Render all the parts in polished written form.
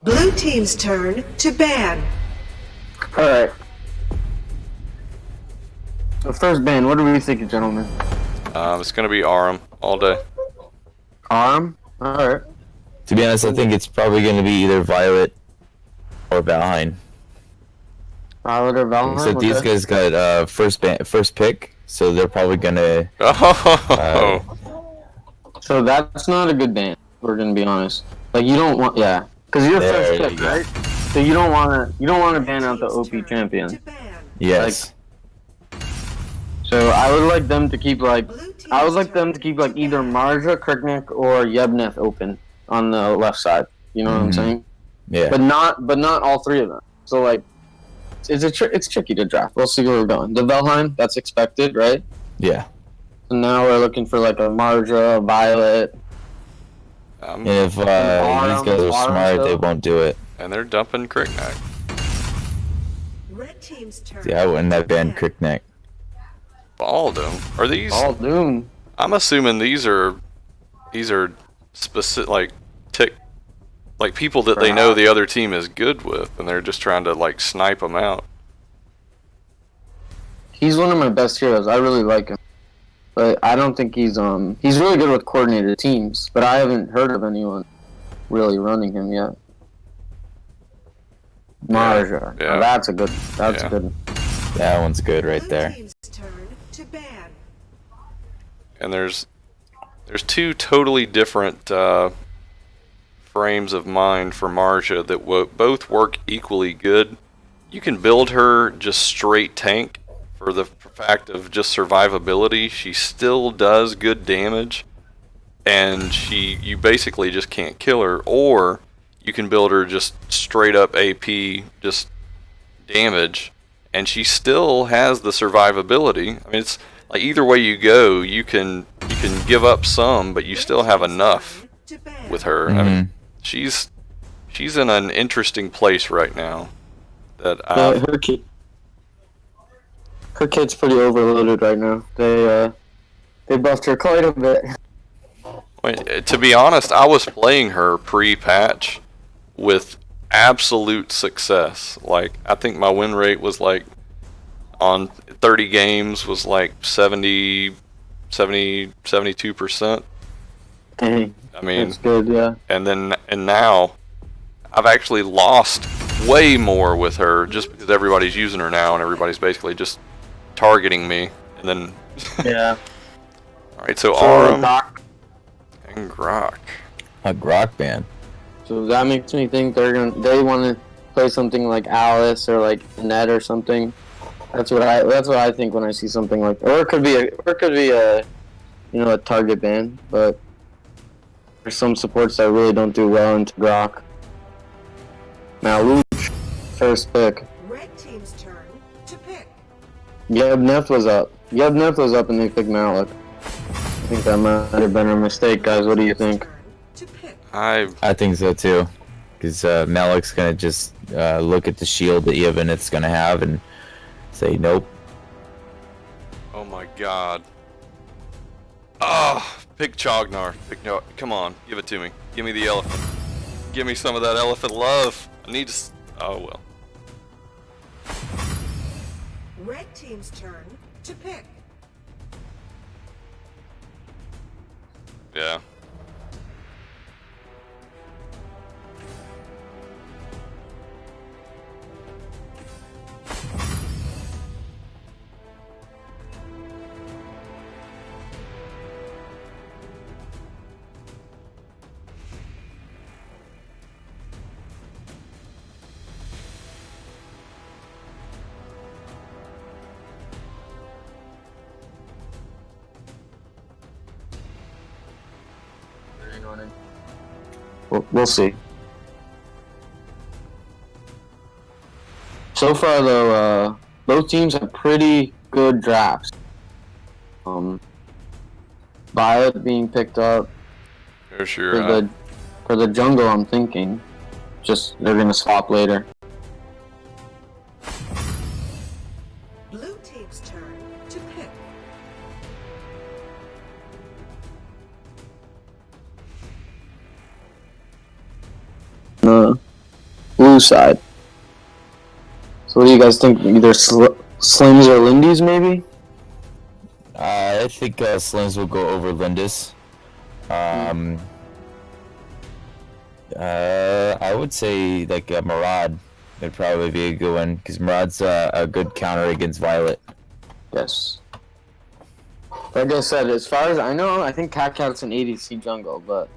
Blue team's turn to ban. Alright. So first ban, what do we think, gentlemen? It's gonna be Aram all day. Arm? Alright. To be honest, I think it's probably going to be either Violet or Valheim. Violet or Valheim? Except these guys got first pick, so they're probably going to... So that's not a good ban, we're going to be honest. Like, you don't want... Yeah. Because you're first pick, right? So you don't want to ban out the OP champion. Yes. Like, so I would like them to keep, like... I would like them to keep, like, either Marja, Kriknik, or Yebneth open on the left side. You know what I'm saying? Yeah. But not all three of them. So, like, it's tricky to draft. We'll see where we're going. The Valheim, that's expected, right? Yeah. So now we're looking for, like, a Marja, a Violet. And if these guys are smart, they won't do it. And they're dumping Kriknak. Red team's turn. Yeah, I wouldn't have banned Kriknik. All of them. Are these? All Doom. I'm assuming these are specific, like people that they know the other team is good with, and they're just trying to like snipe them out. He's one of my best heroes. I really like him, but I don't think he's really good with coordinated teams. But I haven't heard of anyone really running him yet. Marja. Yeah. Oh, that's a good. That's Yeah. good. That one's good right Blue there. team's turn to ban. And there's two totally different frames of mind for Marja that both work equally good. You can build her just straight tank for the fact of just survivability. She still does good damage, and you basically just can't kill her. Or you can build her just straight up AP, just damage, and she still has the survivability. I mean, it's like either way you go, you can give up some, but you still have enough with her. I mean, she's in an interesting place right now. That her kit's pretty overloaded right now. They buffed her quite a bit. To be honest, I was playing her pre-patch with absolute success. Like, I think my win rate was like on 30 games was like 72%. Dang. I mean, that's good, yeah. And now I've actually lost way more with her just because everybody's using her now and everybody's basically just targeting me. And then Yeah. all right, so Aram Doc, and Grok. A Grok ban. so that makes me think they want to play something like Alice or like Ned or something. That's what I think when I see something like, or it could be a a target ban, but there's some supports that really don't do well into Grok. Now Luch, first pick. Red team's turn to pick. Yebneth was up. And they picked Malik. I think that might have been a mistake, guys. What do you think? Turn to pick. I think so too, because Malik's gonna just look at the shield that Yevonith's gonna have and say nope. Oh my god. Oh, pick Chognar. Come on, give it to me. Give me the elephant. Give me some of that elephant love. I need to. Oh well. Red team's turn to pick. Yeah. We'll see. So far, though, both teams have pretty good drafts. Violet being picked up There's your. for the jungle. I'm thinking, just they're gonna swap later. Blue team's turn to pick. blue side. So what do you guys think? Either Slims or Lindy's, maybe? I think Slims will go over Lindis. I would say like Murad would probably be a good one because Murad's a good counter against Violet. Yes. Like I said, as far as I know, I think Cat's an ADC jungle, but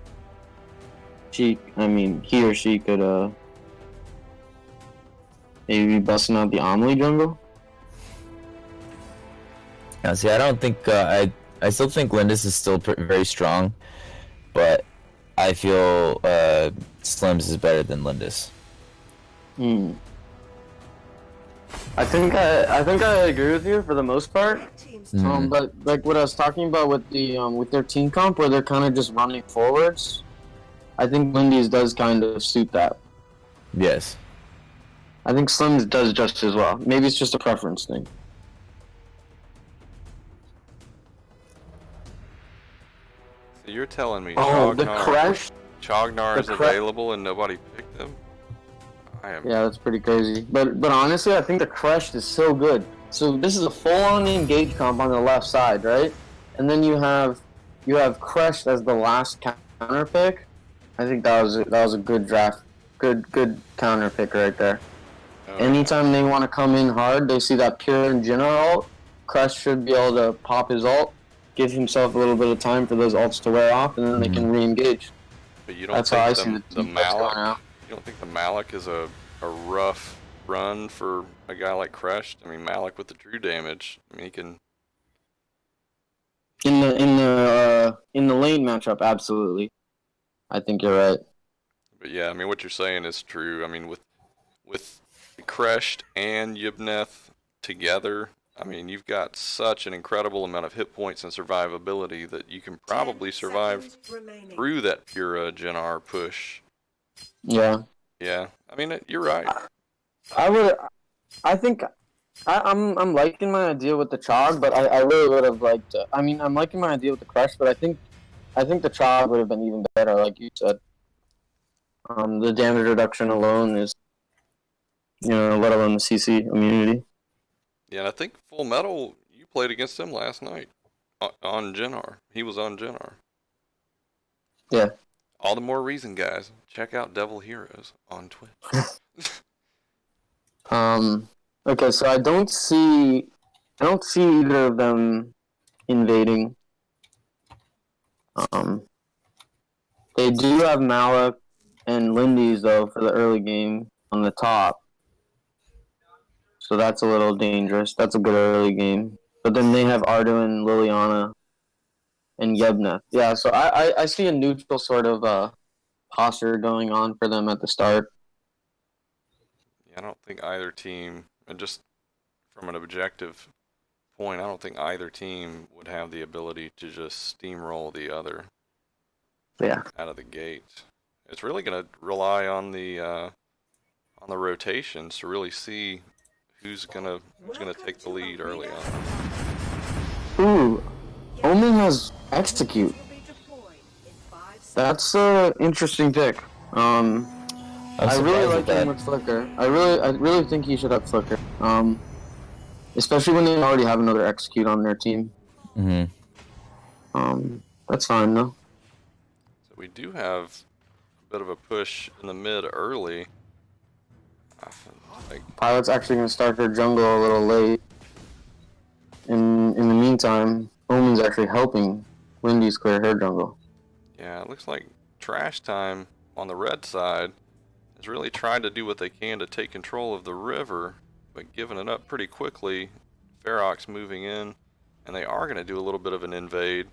he or she could maybe be busting out the Omni jungle. Now, see, I don't think I still think Lindis is still very strong, but I feel Slims is better than Lindis. I think I agree with you for the most part. Red team's But like what I was talking about with the with their team comp, where they're kind of just running forwards, I think Lindy's does kind of suit that. Yes. I think Slims does just as well. Maybe it's just a preference thing. So you're telling me Oh, the crash. Chognar is available and nobody picked him? Yeah, that's pretty crazy. But honestly, I think the Crush is so good. So this is a full-on engage comp on the left side, right? And then you have Crush as the last counter pick. I think that was a good draft, good counter pick right there. Anytime they want to come in hard, they see that Pure and Jinna ult. Crush should be able to pop his ult, give himself a little bit of time for those ults to wear off, and then they can re-engage. But you don't That's how I see think the the Malik? You don't think the Malik is a rough run for a guy like Crushed? I mean, Malik with the true damage. I mean, he can. In the lane matchup, absolutely. I think you're right. But yeah, I mean, what you're saying is true. I mean, with Crushed and Yibneth together, I mean, you've got such an incredible amount of hit points and survivability that you can probably survive through that Pura Jinnar push. Yeah. Yeah, I mean, you're right. I think I'm liking my idea with the Chog, but I really would have liked. I'm liking my idea with the Crush, but I think the Chog would have been even better, like you said. The damage reduction alone is, let alone the CC immunity. Yeah, and I think Full Metal, you played against him last night on Jinnar. He was on Jinnar. Yeah. All the more reason, guys. Check out Devil Heroes on Twitch. Okay, so I don't see either of them invading. They do have Malik and Lindy's though for the early game on the top. So that's a little dangerous. That's a good early game. But then they have Arduin, Liliana, and Yebneth. Yeah, so I see a neutral sort of posture going on for them at the start. Yeah, I don't think either team, and just from an objective point, I don't think either team would have the ability to just steamroll the other. Yeah. Out of the gate. It's really going to rely on the rotations to really see who's gonna take the lead early on. Ooh, Omen has execute. That's an interesting pick. I really like him with Flicker. I really think he should have Flicker. Especially when they already have another execute on their team. That's fine though. So we do have a bit of a push in the mid early. Pilot's actually going to start their jungle a little late. In the meantime, Omen's actually helping Lindy's clear her jungle. Yeah, it looks like Trash Time on the red side has really tried to do what they can to take control of the river, but giving it up pretty quickly. Ferox moving in, and they are going to do a little bit of an invade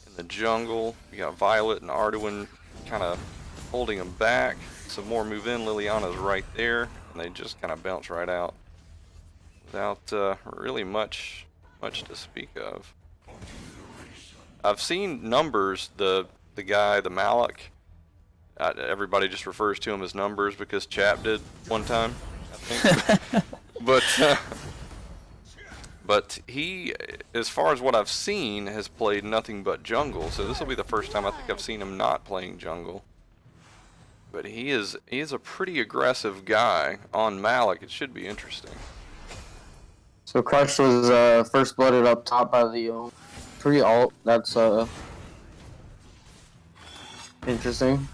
in the jungle. We got Violet and Arduin kind of holding them back. Some more move in. Liliana's right there, and they just kind of bounce right out without really much to speak of. I've seen numbers. The guy, the Malik. Everybody just refers to him as numbers because Chap did one time, I think. But he, as far as what I've seen, has played nothing but jungle. So this will be the first time I think I've seen him not playing jungle. but he is a pretty aggressive guy on Malik. It should be interesting. So Crush was first blooded up top by the pre-alt. That's interesting.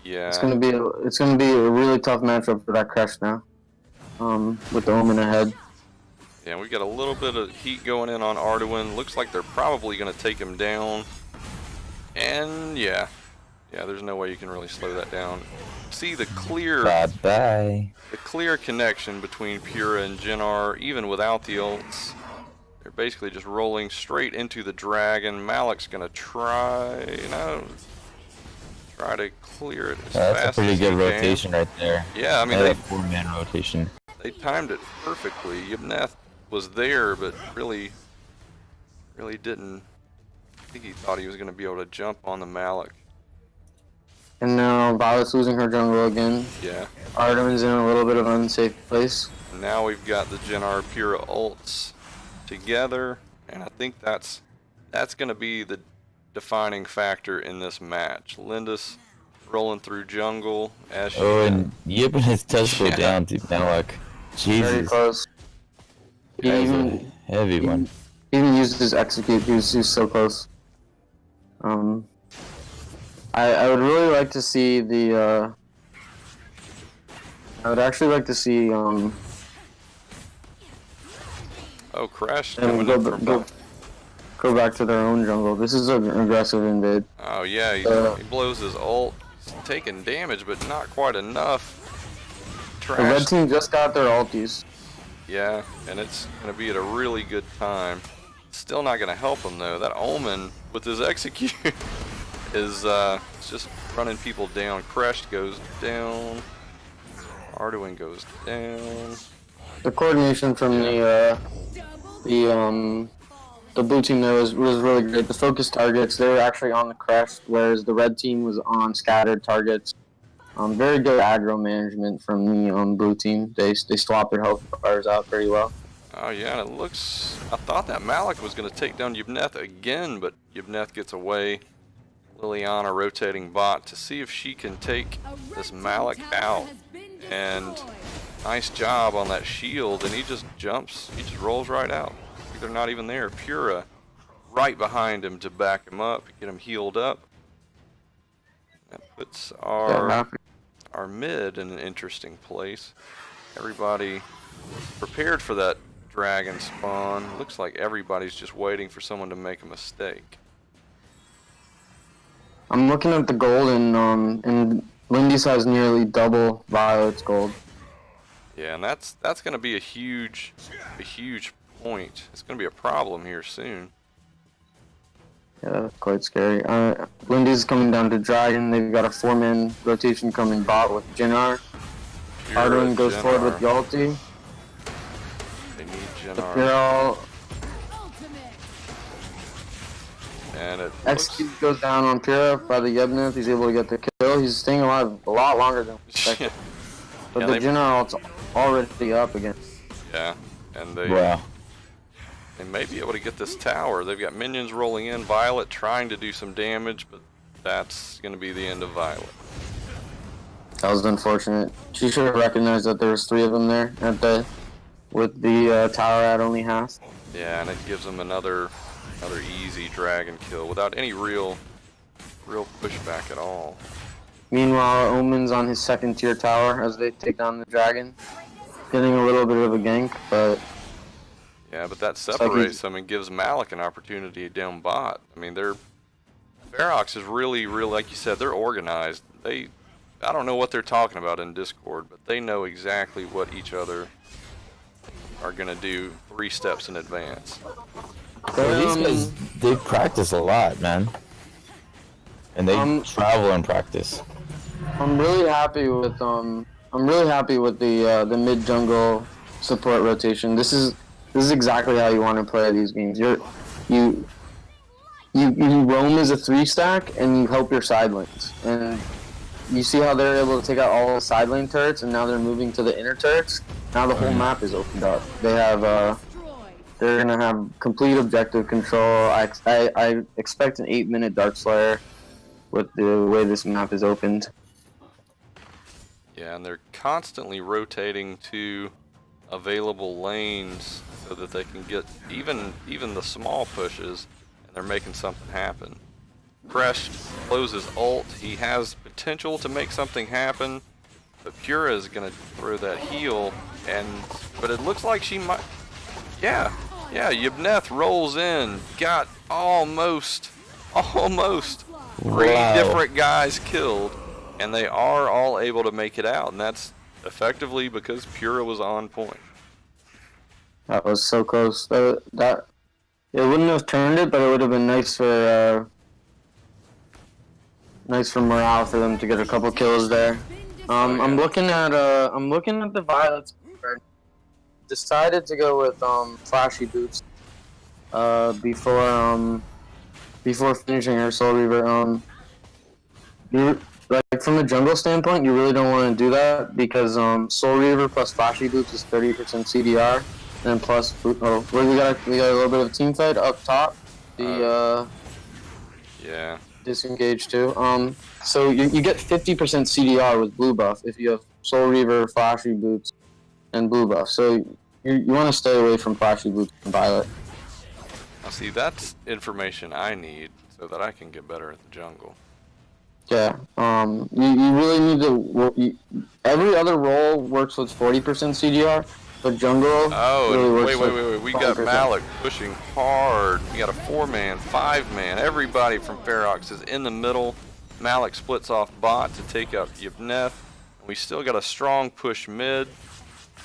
Yeah. It's gonna be a really tough matchup for that Crush now. With the Omen ahead. Yeah, we got a little bit of heat going in on Arduin. Looks like they're probably going to take him down. And yeah, there's no way you can really slow that down. See the clear, Bye-bye. the clear connection between Pura and Jinnar, even without the ults. They're basically just rolling straight into the dragon. Malik's going to try to clear it as fast as he can. That's a pretty good rotation right there. Yeah, I mean, a 4-man rotation. They timed it perfectly. Yibneth was there, but really didn't. I think he thought he was going to be able to jump on the Malik. And now Violet's losing her jungle again. Yeah. Arduin's in a little bit of an unsafe place. And now we've got the Jinnar Pura ults together, and I think that's going to be the defining factor in this match. Lindis rolling through jungle as she. Oh, and Yibneth does go down to Malik. Jesus. Very close. He That was a even, heavy one. he even used his execute. He was so close. I would really like to see the. I would actually like to see Oh, Crash them coming in from go back to their own jungle. This is an aggressive invade. Oh yeah, he blows his ult. He's taking damage, but not quite enough. The red Trash. team just got their ultis. Yeah, and it's going to be at a really good time. Still not going to help him though. That Omen with his execute is just running people down. Crash goes down. Arduin goes down. The coordination from the blue team there was really great. The focus targets, they were actually on the crest, whereas the red team was on scattered targets. Very good aggro management from the blue team. They swapped their health bars out very well. Oh yeah, and it looks. I thought that Malik was going to take down Yibneth again, but Yibneth gets away. Liliana rotating bot to see if she can take this Malik out. And nice job on that shield, and he just jumps. He just rolls right out. They're not even there. Pura right behind him to back him up, get him healed up. That puts our mid in an interesting place. Everybody prepared for that dragon spawn. Looks like everybody's just waiting for someone to make a mistake. I'm looking at the gold, and Lindy's has nearly double Violet's gold. Yeah, and that's going to be a huge point. It's going to be a problem here soon. Yeah, that's quite scary. Lindy's coming down to Dragon. They've got a 4-man rotation coming bot with Jinnar. Arduin goes forward with the ulti. They need They're Jinnar. all And it execute goes down on Pura by the Yibneth. He's able to get the kill. He's staying alive a lot longer than expected. But Yeah, the they- Jinnar ult's already up again. Yeah, and they may be able to get this tower. They've got minions rolling in. Violet trying to do some damage, but that's going to be the end of Violet. That was unfortunate. She should have recognized that there was 3 of them there with the tower at only half. Yeah, and it gives them another easy dragon kill without any real pushback at all. Meanwhile, Omen's on his 2nd tier tower as they take down the dragon. Getting a little bit of a gank, but Yeah, but that separates them and gives Malik an opportunity down bot. I mean, Ferox is really, like you said, they're organized. I don't know what they're talking about in Discord, but they know exactly what each other are going to do 3 steps in advance. Well, these guys, they practice a lot, man. And they travel and practice. I'm really happy with the mid jungle support rotation. This is exactly how you want to play these games. You roam as a 3-stack and you help your side lanes. And you see how they're able to take out all the side lane turrets, and now they're moving to the inner turrets. Now the whole map is opened up. They have they're gonna have complete objective control. I expect an 8-minute Dark Slayer with the way this map is opened. Yeah, and they're constantly rotating to available lanes so that they can get even the small pushes, and they're making something happen. Crest closes ult. He has potential to make something happen, but Pura is gonna throw that heal, but it looks like she might. Yeah, Yibneth rolls in, got almost three Wow. different guys killed, and they are all able to make it out, and that's effectively because Pura was on point. That was so close. That it wouldn't have turned it, but it would have been nice for morale for them to get a couple kills there. I'm looking at the Violets. Decided to go with flashy boots before finishing her Soul Reaver. You like from a jungle standpoint, you really don't want to do that because Soul Reaver plus flashy boots is 30% CDR, and plus we got a little bit of a team fight up top. Yeah. Disengage too. So you get 50% CDR with blue buff if you have Soul Reaver, flashy boots, and blue buff. So you want to stay away from flashy boots and Violet. Now see, that's information I need so that I can get better at the jungle. Yeah. You really need to. Every other role works with 40% CDR, but jungle. Oh, really wait. We got Malik pushing hard. We got a 4-man, 5-man. Everybody from Ferox is in the middle. Malik splits off bot to take out Yibneth. We still got a strong push mid.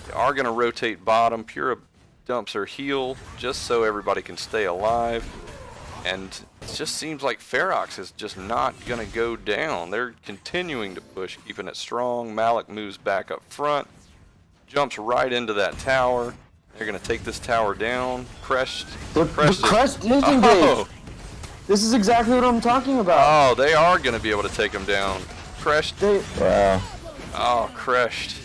They are going to rotate bottom. Pura dumps her heal just so everybody can stay alive. And it just seems like Ferox is just not going to go down. They're continuing to push, keeping it strong. Malik moves back up front. Jumps right into that tower. They're going to take this tower down. Crest is engaged. Oh. This is exactly what I'm talking about. Oh, they are going to be able to take him down. Crest. Wow. Oh, Crest.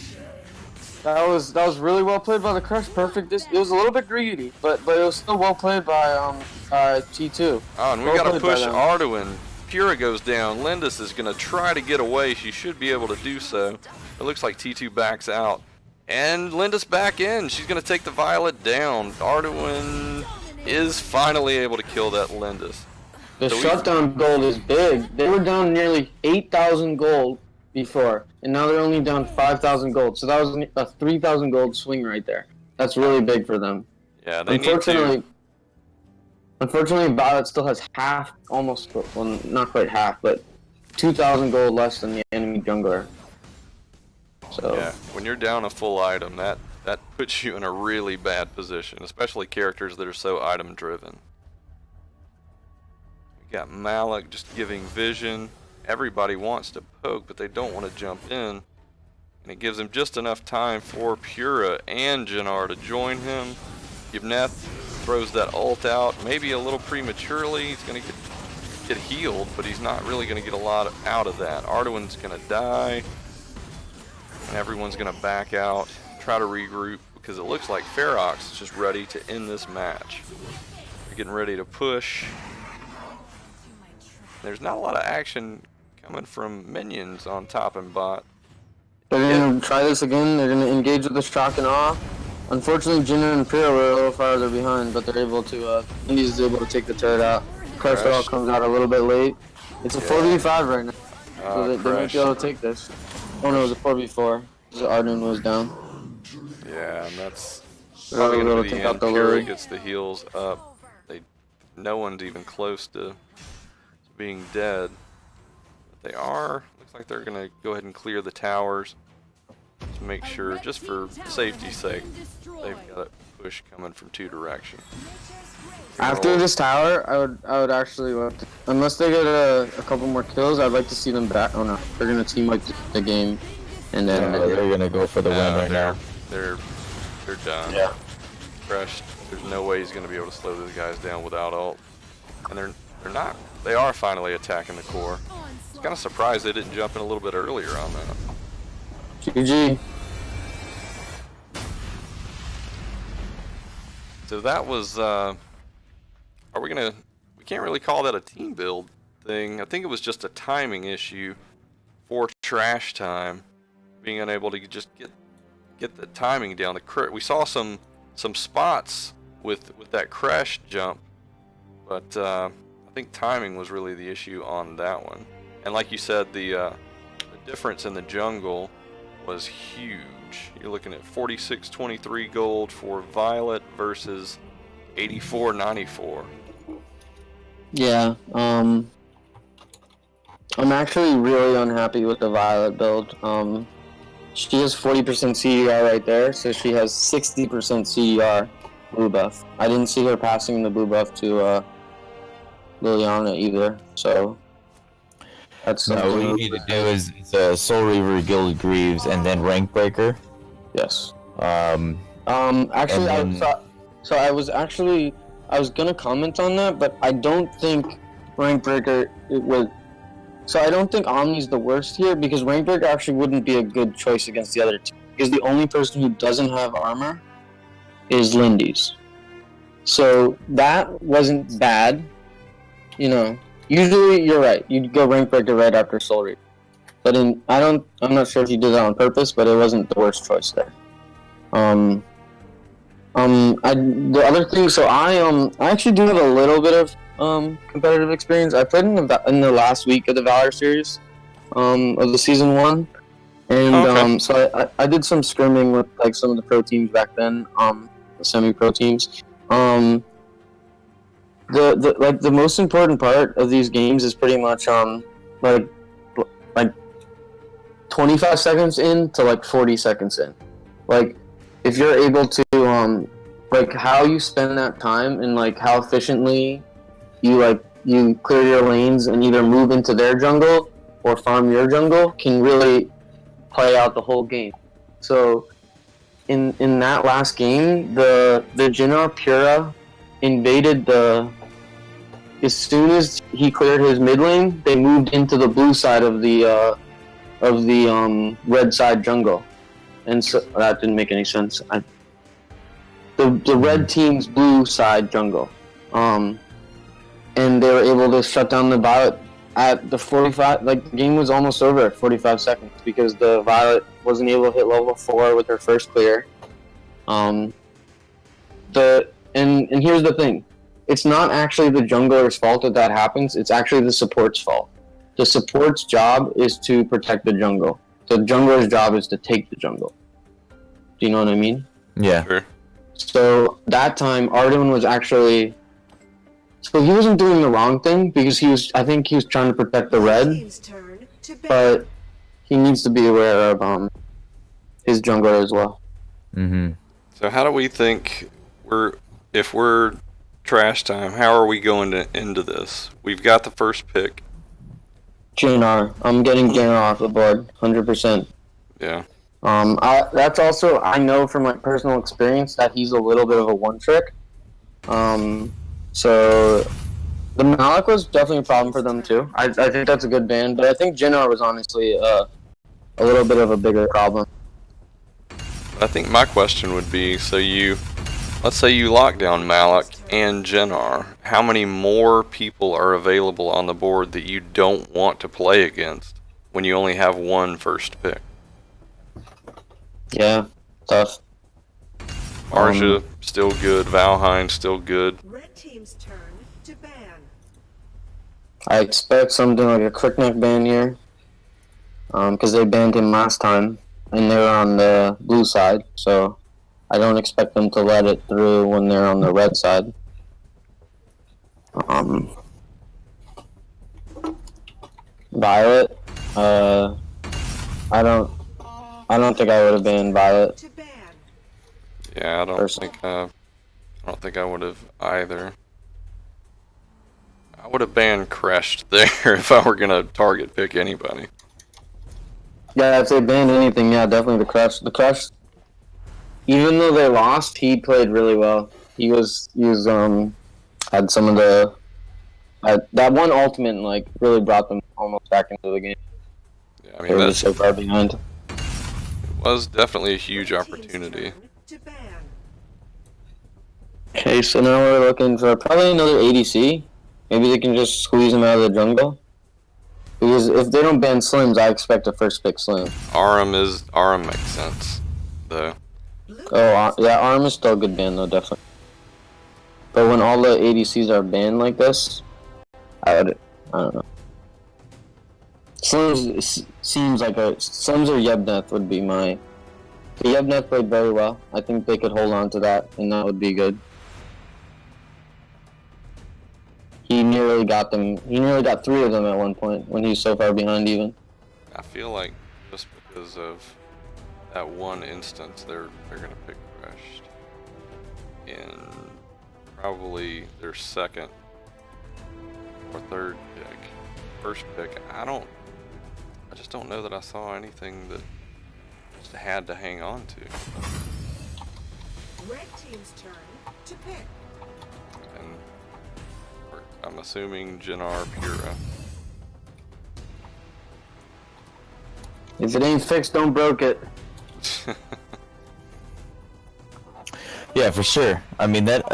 That was really well played by the Crush. Perfect. It was a little bit greedy, but it was still well played by T2. Oh, and we got to push Arduin. Pura goes down. Lindis is going to try to get away. She should be able to do so. It looks like T2 backs out. And Lindis back in. She's going to take the Violet down. Arduin is finally able to kill that Lindis. The shutdown gold is big. They were down nearly 8,000 gold before, and now they're only down 5,000 gold. So that was a 3,000 gold swing right there. That's really big for them. Yeah, they need to. Unfortunately, Violet still has half, almost, well, not quite half, but 2,000 gold less than the enemy jungler. So yeah, when you're down a full item, that puts you in a really bad position, especially characters that are so item driven. We got Malik just giving vision. Everybody wants to poke, but they don't want to jump in. And it gives him just enough time for Pura and Jannar to join him. Yibneth throws that ult out, maybe a little prematurely. He's going to get healed, but he's not really going to get a lot out of that. Arduin's going to die. And everyone's going to back out, try to regroup, because it looks like Ferox is just ready to end this match. They're getting ready to push. There's not a lot of action coming from minions on top and bot. They're going to try this again. They're going to engage with the shock and awe. Unfortunately, Jinna and Pura were a little farther behind, but they're able to, Indies is able to take the turret out. Crush all comes out a little bit late. It's a 4v5 right now, so they might be able to take this. Oh no, it was a 4v4. Arden was down. Yeah, and that's probably going to be the end. Pura gets the heals up. No one's even close to being dead. But they are. Looks like they're going to go ahead and clear the towers to make sure, just for safety's sake, they've got a push coming from two directions. After this tower, I would actually love to, unless they get a couple more kills, I'd like to see them back. Oh no, they're gonna team like the game, and then they're gonna go for the win right now. They're done. Yeah. Crushed. There's no way he's gonna be able to slow those guys down without ult, and they're not. They are finally attacking the core. I'm kind of surprised they didn't jump in a little bit earlier on that. GG. So that was. We can't really call that a team build thing. I think it was just a timing issue for trash time. being unable to just get the timing down. We saw some spots with that crash jump, but I think timing was really the issue on that one. And like you said, the difference in the jungle was huge. You're looking at 46.23 gold for Violet versus 84.94. Yeah. I'm actually really unhappy with the Violet build. She has 40% CDR right there, so she has 60% CDR blue buff. I didn't see her passing the blue buff to Liliana either, so that's No, what you need to do is Soul Reaver, Gilded Greaves, and then Rank Breaker. Yes. Um, Actually, and then- I was gonna comment on that, but I don't think Rank Breaker So I don't think Omni's the worst here, because Rank Breaker actually wouldn't be a good choice against the other team. Because the only person who doesn't have armor is Lindy's. So that wasn't bad. You know, usually you're right. You'd go Rank Breaker right after Soul Reaper. But I'm not sure if you did that on purpose, but it wasn't the worst choice there. The other thing, so I actually do have a little bit of competitive experience. I played in the last week of the Valor series, of the season 1, and Okay. so I did some scrimming with like some of the pro teams back then, the semi-pro teams. The most important part of these games is pretty much like 25 seconds in to like 40 seconds in. Like, if you're able to like how you spend that time and like how efficiently you clear your lanes and either move into their jungle or farm your jungle can really play out the whole game. So in that last game, the Jinnar Pura invaded as soon as he cleared his mid lane, they moved into the blue side of the red side jungle. And so that didn't make any sense. The red team's blue side jungle. And they were able to shut down the Violet at the 45, like the game was almost over at 45 seconds because the Violet wasn't able to hit level 4 with her first clear. And here's the thing. It's not actually the jungler's fault that happens, it's actually the support's fault. The support's job is to protect the jungle. The jungler's job is to take the jungle. Do you know what I mean? yeah. Sure. So that time, Arden was actually... So he wasn't doing the wrong thing because I think he was trying to protect the red, Team's turn to ban. but he needs to be aware of his jungler as well. Mm-hmm. So how do we think if we're trash time, how are we going into this? We've got the first pick. JNR. I'm getting JNR off the board, 100%. Yeah. That's also, I know from my personal experience that he's a little bit of a one-trick. So the Malik was definitely a problem for them too. I think that's a good ban, but I think JNR was honestly a little bit of a bigger problem. I think my question would be, let's say you lock down Malik and Jinnar, how many more people are available on the board that you don't want to play against when you only have one first pick? Yeah, tough. Marja, still good. Valheim, still good. Red team's turn to ban. I expect something like a quick neck ban here, because they banned him last time, and they were on the blue side, so I don't expect them to let it through when they're on the red side. Violet, I don't think I would have banned Violet. To ban. Yeah, I don't Personally. think I would have either. I would have banned Crushed there if I were gonna target pick anybody. Yeah, if they banned anything, yeah, definitely the Crush. The Crush, even though they lost, he played really well. He had some of the that one ultimate like really brought them almost back into the game. Yeah, I They mean were that just so far behind. was definitely a huge Red team's opportunity. turn to ban. Okay, so now we're looking for probably another ADC. Maybe they can just squeeze him out of the jungle. Because if they don't ban Slims, I expect a first pick Slim. Arum makes sense, though. Oh, yeah, Arm is still a good ban, though, definitely. But when all the ADCs are banned like this, I don't know. Slims seems like Slims or Yebneth would be my... The Yebneth played very well. I think they could hold on to that, and that would be good. He nearly got them. He nearly got 3 of them at one point when he was so far behind even. I feel like just because of that one instance, they're gonna pick Crashed in probably their second or third pick. First pick, I just don't know that I saw anything that just had to hang on to. Red team's turn to pick. And I'm assuming Jinnar Pura. If it ain't fixed, don't broke it. Yeah, for sure. I mean that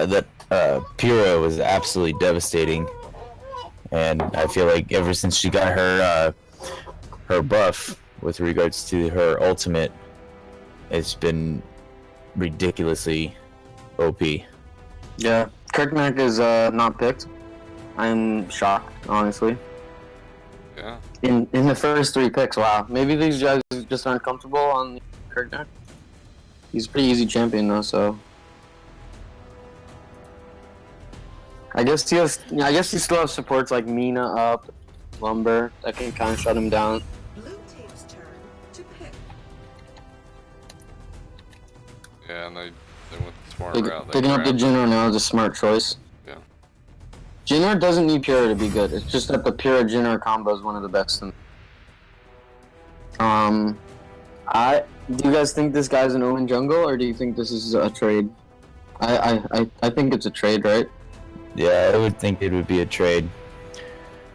Pyrrha was absolutely devastating, and I feel like ever since she got her buff with regards to her ultimate, it's been ridiculously OP. Yeah, Kirknack is not picked. I'm shocked, honestly. Yeah. In the first 3 picks, wow. Maybe these guys just aren't comfortable on Kirknack. He's a pretty easy champion though, so I guess he still has supports like Mina up, Lumber that can kind of shut him down. Blue team's turn to pick. Yeah, and they went the smart route. Picking up the Jinnar now is a smart choice. Yeah. Jinnar doesn't need Pyrrha to be good. It's just that the Pyrrha Jinnar combo is one of the best. Do you guys think this guy's an Omen jungle, or do you think this is a trade? I think it's a trade, right? Yeah, I would think it would be a trade.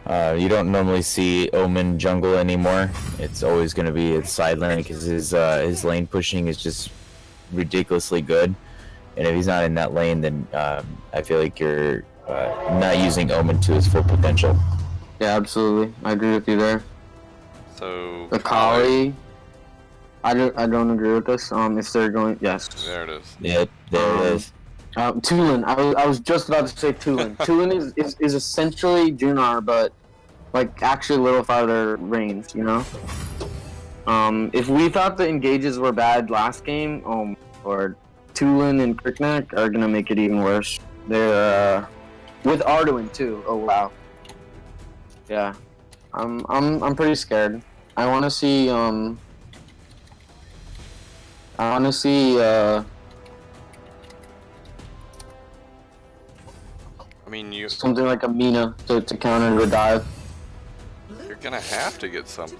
You don't normally see Omen jungle anymore. It's always going to be a side lane because his lane pushing is just ridiculously good. And if he's not in that lane, then I feel like you're not using Omen to his full potential. Yeah, absolutely. I agree with you there. So Akali, I don't agree with this. If they're going, yes. there it is. Yeah, there it is. Tulin. I was just about to say Tulin. Tulin is essentially Jinnar, but like actually a little farther range, you know. If we thought the engages were bad last game, or Tulin and Kirknack are gonna make it even worse. They're with Arduin too. Oh wow. Yeah, I'm pretty scared. I want to see I mean, something like a Mina to counter the dive. you're gonna have to get something.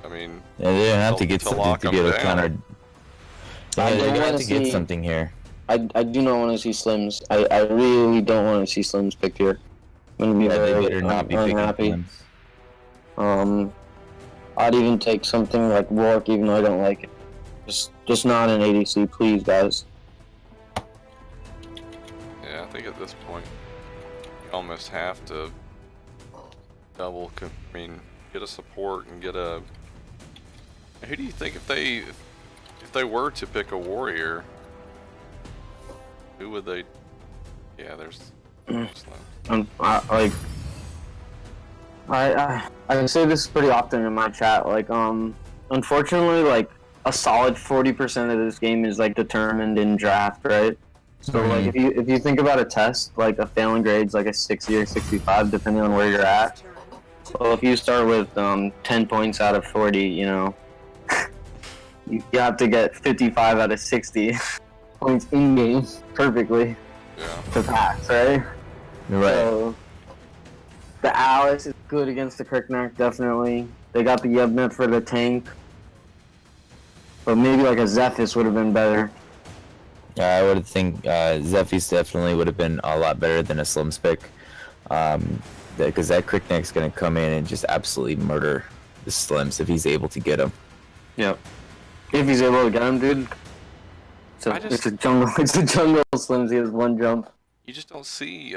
I mean, Yeah, they don't have to to get something lock to be them able to down. counter. I Yeah, don't they have wanna to get see- something here. I do not want to see Slims. I really don't want to see Slims picked here. I'm gonna be Yeah, they very better not be picking unhappy. Flames. I'd even take something like Rourke, even though I don't like it. Just not an ADC, please, guys. Yeah, I think at this point you almost have to get a support and get a. Who do you think if they were to pick a warrior? Who would they? Yeah, there's. I say this pretty often in my chat. Like, unfortunately, like a solid 40% of this game is like determined in draft, right? So like, if you think about a test, like a failing grade's like a 60 or 65, depending on where you're at. Turn to Well, if you start with 10 points out of 40, you know, you have to get 55 out of 60 points in game perfectly Yeah. to pass, right? Right. So, the Alice is good against the Kirknack, definitely. They got the Yebnet for the tank. But maybe like a Zephys would have been better. I would think Zephys definitely would have been a lot better than a Slims pick. Because that Crickneck's going to come in and just absolutely murder the Slims if he's able to get him. Yep. If he's able to get him, dude. It's a jungle Slims. He has one jump. You just don't see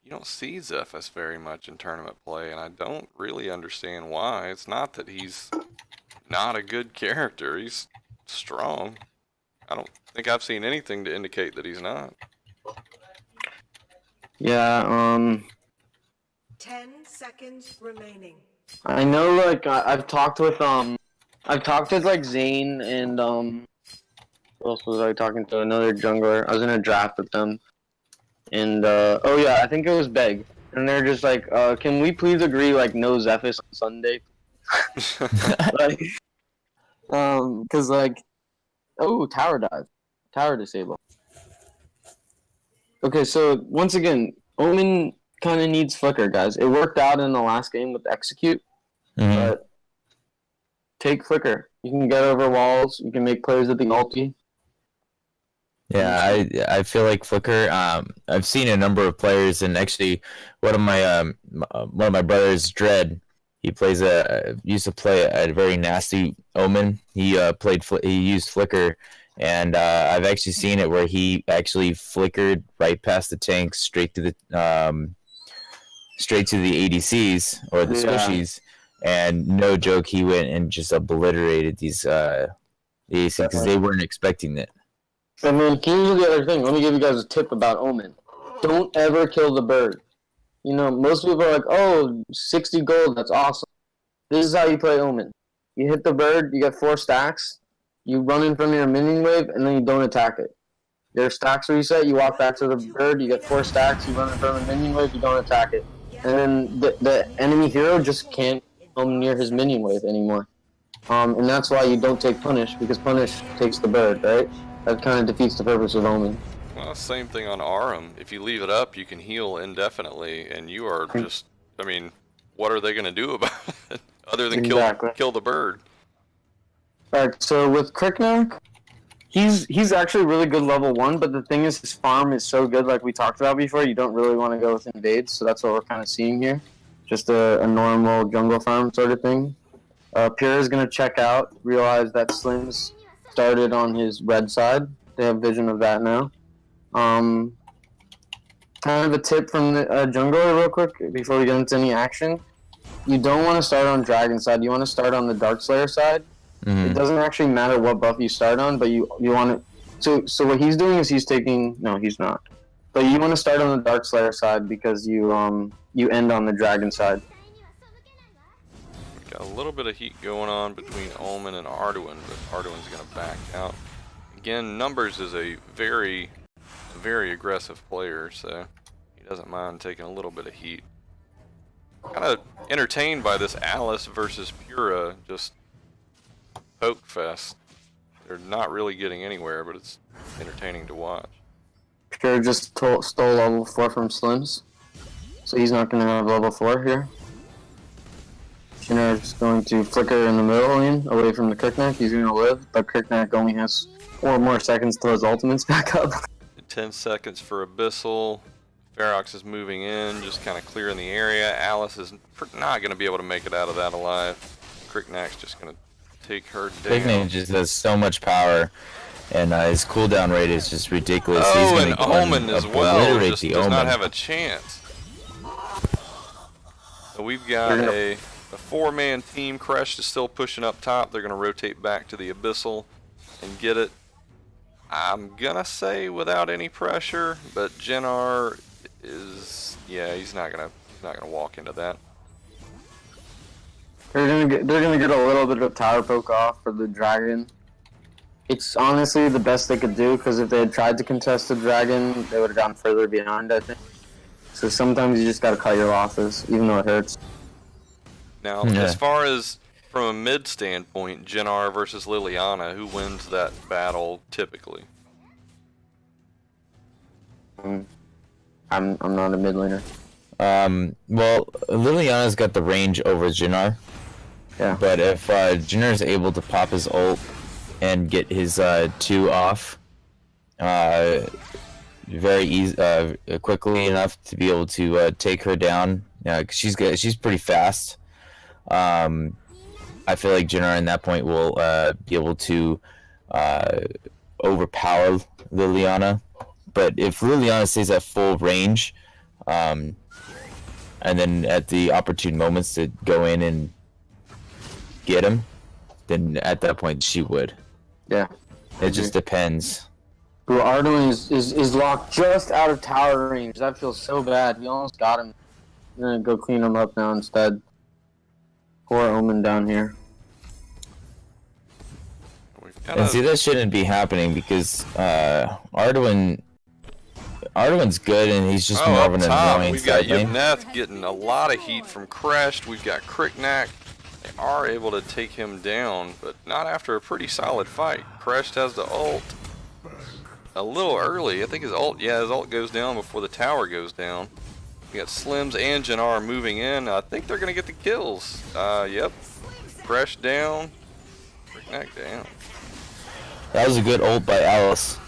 you don't see Zephys very much in tournament play, and I don't really understand why. It's not that he's not a good character. He's strong. I don't think I've seen anything to indicate that he's not. Yeah, 10 seconds remaining. I know, like, I've talked with like Zane and who else was I talking to? Another jungler. I was in a draft with them, and oh yeah, I think it was Beg, and they're just like, can we please agree like no Zephys on Sunday? Like, cause like, oh, tower dive, tower disable. Okay, so once again, Omen kind of needs flicker, guys. It worked out in the last game with execute, but take flicker. You can get over walls. You can make plays with the ulti. Yeah, I feel like Flicker. I've seen a number of players, and actually, one of my brothers, Dread, he used to play a very nasty Omen. He used Flicker, and I've actually seen it where he actually flickered right past the tanks, straight to the ADCs or the squishies, and no joke, he went and just obliterated these ADCs because they weren't expecting it. And then here's the other thing. Let me give you guys a tip about Omen. Don't ever kill the bird. You know, most people are like, oh, 60 gold, that's awesome. This is how you play Omen. You hit the bird, you get 4 stacks, you run in front of your minion wave, and then you don't attack it. Your stacks reset, you walk back to the bird, you get 4 stacks, you run in front of the minion wave, you don't attack it. And then the enemy hero just can't come near his minion wave anymore. And that's why you don't take Punish, because Punish takes the bird, right? That kind of defeats the purpose of Omen. Well, same thing on Arum. If you leave it up, you can heal indefinitely, and you are just, I mean, what are they going to do about it? Other than kill the bird. Alright, so with Kriknak, he's actually really good level 1, but the thing is his farm is so good, like we talked about before, you don't really want to go with invades, so that's what we're kind of seeing here. Just a normal jungle farm sort of thing. Pure is going to check out, realize that Slim's started on his red side. They have vision of that now. Kind of a tip from the jungler real quick before we get into any action. You don't want to start on dragon side. You want to start on the dark slayer side. It doesn't actually matter what buff you start on, but you want to. So what he's doing is he's taking. No, he's not. But you want to start on the dark slayer side because you end on the dragon side. Got a little bit of heat going on between Omen and Arduin, but Arduin's going to back out. Again, Numbers is a very aggressive player, so he doesn't mind taking a little bit of heat. Kind of entertained by this Alice versus Pura just poke fest. They're not really getting anywhere, but it's entertaining to watch. Pure just stole level 4 from Slims, so he's not going to have level 4 here. Shinra is going to flicker in the middle lane, away from the Kriknak. He's going to live, but Kriknak only has 4 more seconds till his ultimate's back up. 10 seconds for Abyssal. Ferox is moving in, just kind of clearing the area. Alice is not going to be able to make it out of that alive. Kriknak's just going to take her down. Kriknak just has so much power, and his cooldown rate is just ridiculous. Oh, and Omen as well just does not have a chance. So we've got a 4-man team. Crush is still pushing up top. They're going to rotate back to the Abyssal and get it. I'm going to say without any pressure, but Jenar is, yeah, he's not going to walk into that. They're gonna get a little bit of tower poke off for the dragon. It's honestly the best they could do, because if they had tried to contest the dragon, they would have gotten further behind, I think. So sometimes you just gotta cut your losses, even though it hurts. Now, as far as from a mid standpoint, Jenar versus Liliana, who wins that battle typically? I'm not a mid laner. Well, Liliana's got the range over Jenar. Yeah. But if Jenner's able to pop his ult and get his 2 off very easy, quickly enough to be able to take her down, she's pretty fast. I feel like Jenner in that point will be able to overpower Liliana. But if Liliana stays at full range, and then at the opportune moments to go in and get him, then at that point she would. Yeah. It just depends. Bro, Arduin is locked just out of tower range. That feels so bad. We almost got him. I'm gonna go clean him up now instead. Poor Omen down here. And see, that shouldn't be happening because Arduin's good and he's just more of an annoying we've got side lane. Yvneth getting a lot of heat from Crest. We've got Cricknack. They are able to take him down, but not after a pretty solid fight. Crest has the ult a little early. I think his ult goes down before the tower goes down. We got Slims and Jannar moving in. I think they're going to get the kills. Yep. Crest down. Cricknack down. That was a good ult by Alice.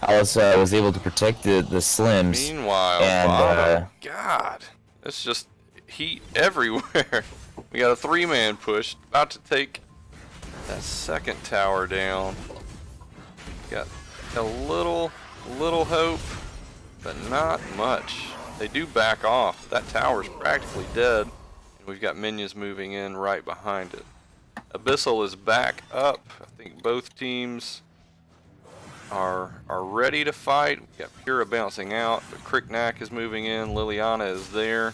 Alice was able to protect the Slims. Meanwhile, and God, it's just heat everywhere. We got a 3-man push, about to take that second tower down. Got a little hope, but not much. They do back off. That tower's practically dead, and we've got minions moving in right behind it. Abyssal is back up. I think both teams are ready to fight. We've got Pura bouncing out, but Cricknack is moving in. Liliana is there.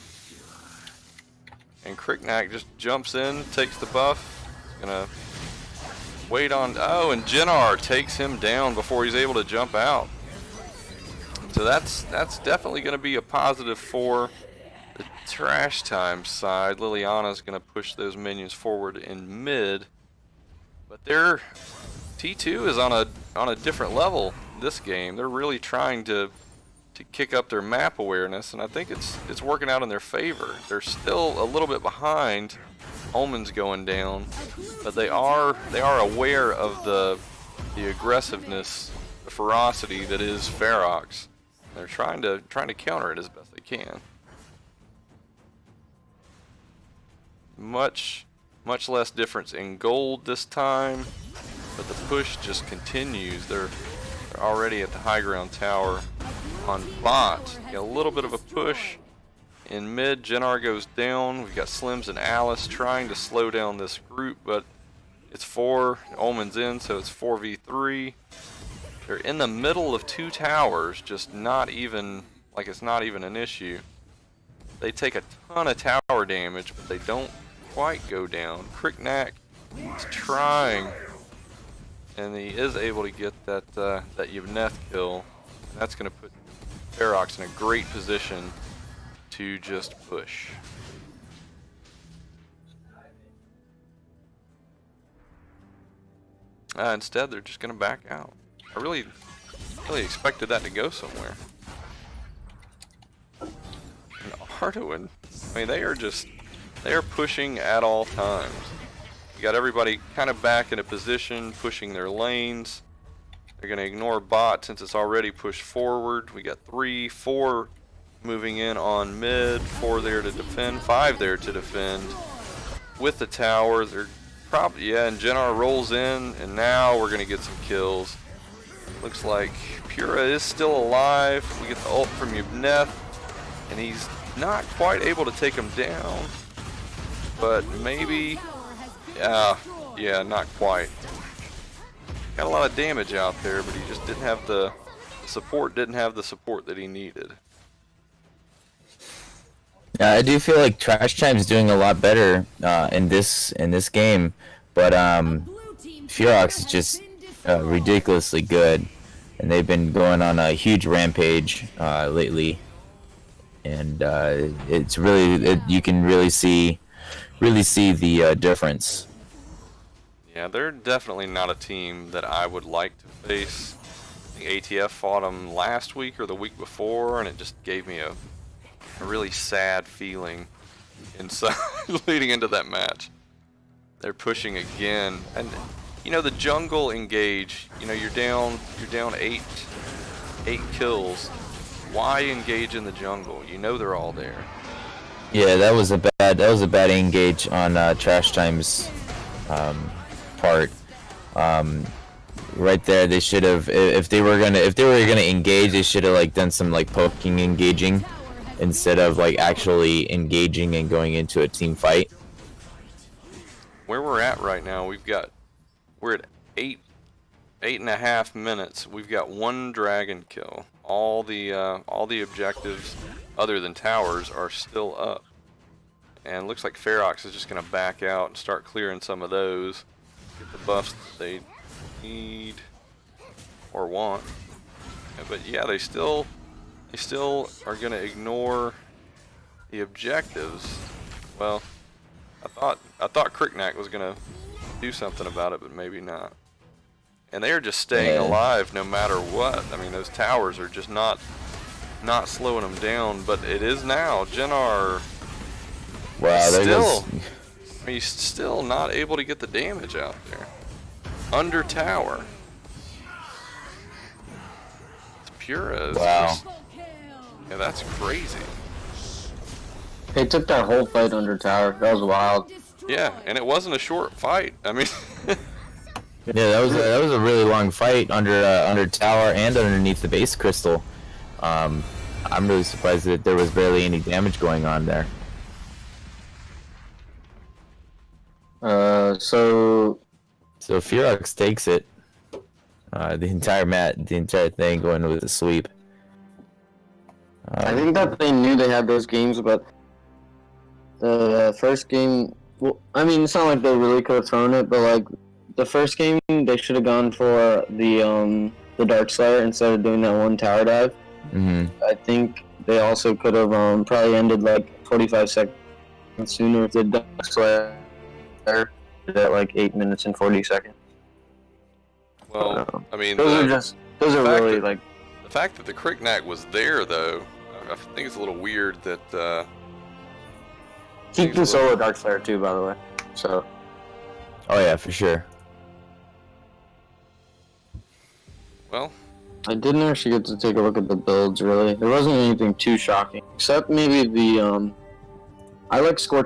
And Cricknack just jumps in, takes the buff. He's gonna wait on. Oh, and Jannar takes him down before he's able to jump out. So that's definitely going to be a positive for the Trash Time side. Liliana's going to push those minions forward in mid, but their T2 is on a different level this game. They're really trying to kick up their map awareness, and I think it's working out in their favor. They're still a little bit behind. Omen's going down, but they are aware of the aggressiveness, the ferocity that is Ferox. They're trying to counter it as best they can. Much less difference in gold this time, but the push just continues. They're already at the high ground tower on bot. Got a little bit of a push in mid. Jannar goes down. We've got Slims and Alice trying to slow down this group, but it's 4. Omen's in, so it's 4v3. They're in the middle of 2 towers, just not even, like it's not even an issue. They take a ton of tower damage, but they don't quite go down. Cricknack is trying, and he is able to get that Yvneth kill. And that's going to put Ferox in a great position to just push. Instead, they're just going to back out. I really expected that to go somewhere. And Arduin, I mean, they are pushing at all times. You got everybody kind of back in a position, pushing their lanes. They're going to ignore bot since it's already pushed forward. We got 3, 4 moving in on mid, 4 there to defend, 5 there to defend. With the tower, they're probably, yeah, and Jannar rolls in, and now we're going to get some kills. Looks like Pura is still alive. We get the ult from Yvneth, and he's not quite able to take him down, but maybe, yeah, not quite. Got a lot of damage out there, but he just didn't have the support. Didn't have the support that he needed. Yeah, I do feel like Trash Time's doing a lot better in this game, but Ferox is just ridiculously good, and they've been going on a huge rampage lately, and it's really you can really see the difference. Yeah, they're definitely not a team that I would like to face. I think ATF fought them last week or the week before, and it just gave me a really sad feeling inside leading into that match. They're pushing again, and you know the jungle engage. You know you're down 8 kills. Why engage in the jungle? You know they're all there. Yeah, that was a bad engage on Trash Time's part. Right there, they should have, if they were gonna engage, they should have like done some like poking engaging instead of like actually engaging and going into a team fight. Where we're at right now, we're at 8.5 minutes. We've got 1 dragon kill. All the objectives other than towers are still up. And it looks like Ferox is just going to back out and start clearing some of those. Get the buffs that they need or want. But yeah, they still are going to ignore the objectives. Well, I thought Cricknack was going to do something about it, but maybe not. And they are just staying alive no matter what. I mean, those towers are just not slowing them down. But it is now. Jenar. Wow, He's still not able to get the damage out there. Under tower. It's Pura. Wow. Yeah, that's crazy. They took that whole fight under tower. That was wild. Yeah, and it wasn't a short fight. I mean, Yeah, that was a really long fight under tower and underneath the base crystal. I'm really surprised that there was barely any damage going on there. So Ferox takes it. The entire thing going with the sweep. I think that they knew they had those games, but the first game. Well, I mean, it's not like they really could have thrown it, but like the first game, they should have gone for the Dark Slayer instead of doing that 1 tower dive. I think they also could have probably ended like 45 seconds sooner if the Dark Slayer did at like 8 minutes and 40 seconds. well, I mean, those are really like. The fact that the Cricknack was there, though, I think it's a little weird that. He can solo Dark Slayer too, by the way. So. Oh yeah, for sure. Well, I didn't actually get to take a look at the builds. Really, there wasn't anything too shocking, except maybe the I like Scorch